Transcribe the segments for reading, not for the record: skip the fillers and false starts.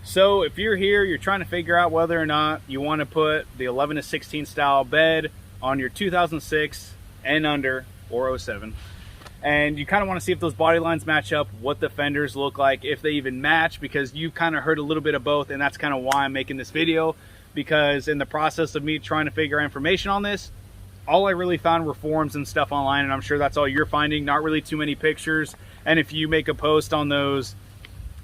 So if you're here, you're trying to figure out whether or not you want to put the 11 to 16 style bed on your 2006 and under or 07, and you kind of want to see if those body lines match up, what the fenders look like, if they even match, because you've kind of heard a little bit of both, and that's kind of why I'm making this video, because in the process of me trying to figure out information on this, all I really found were forums and stuff online, and I'm sure that's all you're finding, not really too many pictures. And if you make a post on those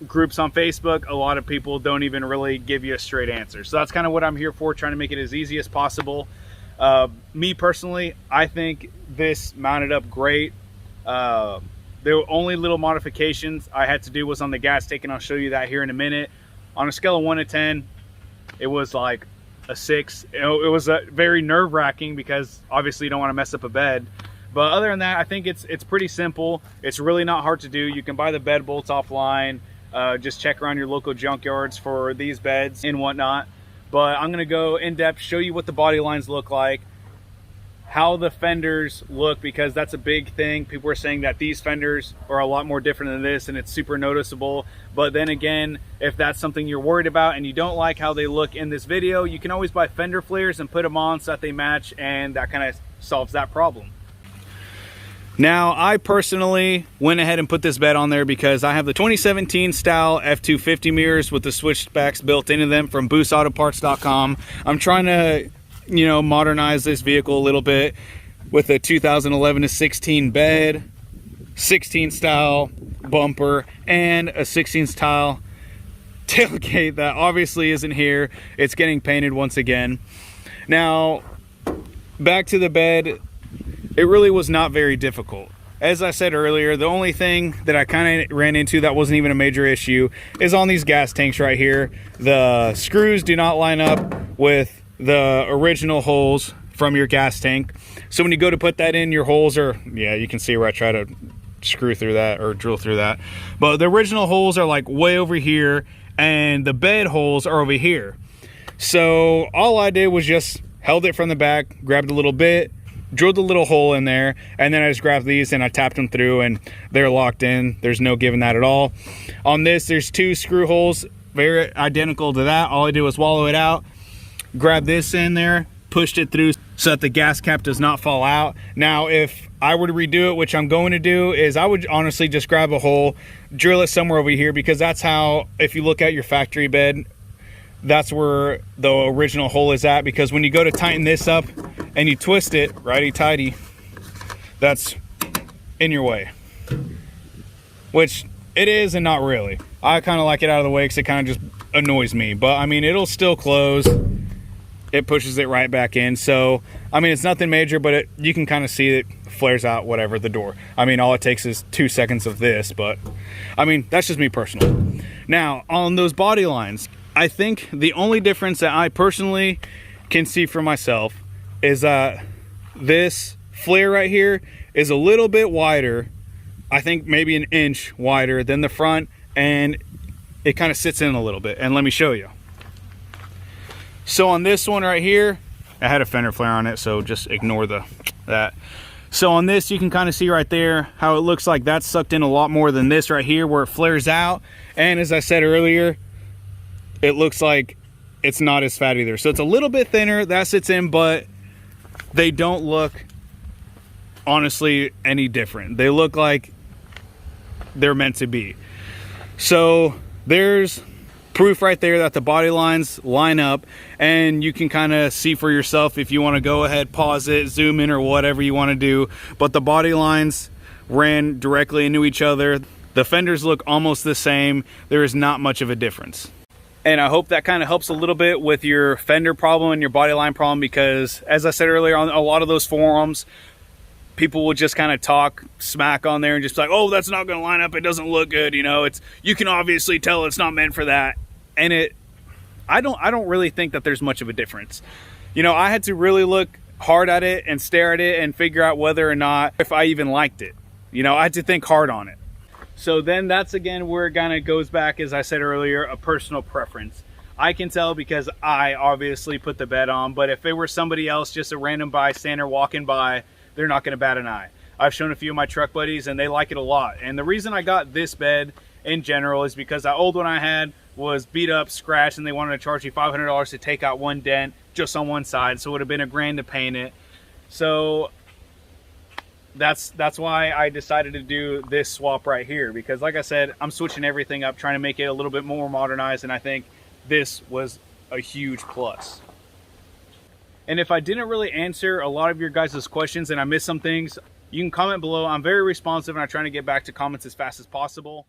groups on Facebook, a lot of people don't even really give you a straight answer. So that's kind of what I'm here for, trying to make it as easy as possible. Me personally, I think this mounted up great. The only little modifications I had to do was on the gas tank, and I'll show you that here in a minute. On a scale of 1 to 10, it was like a 6. It was very nerve-wracking because obviously you don't want to mess up a bed. But other than that, I think it's pretty simple. It's really not hard to do. You can buy the bed bolts offline. Just check around your local junkyards for these beds and whatnot. But I'm going to go in depth, show you what the body lines look like, how the fenders look, because that's a big thing. People are saying that these fenders are a lot more different than this, and it's super noticeable. But then again, if that's something you're worried about and you don't like how they look in this video, you can always buy fender flares and put them on so that they match, and that kind of solves that problem. Now, I personally went ahead and put this bed on there because I have the 2017 style f250 mirrors with the switchbacks built into them from boostautoparts.com. I'm trying to, modernize this vehicle a little bit with a 2011 to 16 bed, 16 style bumper, and a 16 style tailgate that obviously isn't here. It's getting painted once again. Now, back to the bed. It really was not very difficult. As I said earlier, the only thing that I kind of ran into that wasn't even a major issue is on these gas tanks right here. The screws do not line up with the original holes from your gas tank. So when you go to put that in, your holes are, yeah, you can see where I try to screw through that or drill through that. But the original holes are like way over here, and the bed holes are over here. So all I did was just held it from the back, grabbed a little bit, drilled a little hole in there, and then I just grabbed these and I tapped them through, and they're locked in. There's no giving that at all. On this, there's 2 screw holes, very identical to that. All I did was swallow it out, grab this in there, pushed it through so that the gas cap does not fall out. Now, if I were to redo it, which I'm going to do, is I would honestly just grab a hole, drill it somewhere over here, because that's how, if you look at your factory bed, that's where the original hole is at. Because when you go to tighten this up and you twist it righty-tighty, that's in your way, which it is and not really. I kind of like it out of the way because it kind of just annoys me, but I mean, it'll still close. It pushes it right back in. So I mean, it's nothing major, but you can kind of see it flares out, whatever, the door. I mean, all it takes is 2 seconds of this, but I mean, that's just me personally. Now, on those body lines, I think the only difference that I personally can see for myself is that this flare right here is a little bit wider. I think maybe an inch wider than the front, and it kind of sits in a little bit. And let me show you. So on this one right here, I had a fender flare on it, so just ignore that. So on this, you can kind of see right there how it looks like that's sucked in a lot more than this right here where it flares out. And as I said earlier, it looks like it's not as fat either. So it's a little bit thinner, that sits in, but they don't look honestly any different. They look like they're meant to be. So there's proof right there that the body lines line up, and you can kind of see for yourself if you want to go ahead, pause it, zoom in, or whatever you want to do. But the body lines ran directly into each other. The fenders look almost the same. There is not much of a difference. And I hope that kind of helps a little bit with your fender problem and your body line problem, because as I said earlier, on a lot of those forums, people will just kind of talk smack on there and just be like, oh, that's not going to line up, it doesn't look good, you can obviously tell it's not meant for that. And I don't really think that there's much of a difference. I had to really look hard at it and stare at it and figure out whether or not if I even liked it. I had to think hard on it. So then that's again where it kind of goes back, as I said earlier, a personal preference. I can tell because I obviously put the bed on, but if it were somebody else, just a random bystander walking by, they're not going to bat an eye. I've shown a few of my truck buddies and they like it a lot. And the reason I got this bed in general is because that old one I had was beat up, scratched, and they wanted to charge you $500 to take out one dent just on one side. So it would have been $1,000 to paint it. So that's why I decided to do this swap right here, because like I said, I'm switching everything up, trying to make it a little bit more modernized, and I think this was a huge plus. And if I didn't really answer a lot of your guys' questions and I missed some things, you can comment below. I'm very responsive and I'm trying to get back to comments as fast as possible.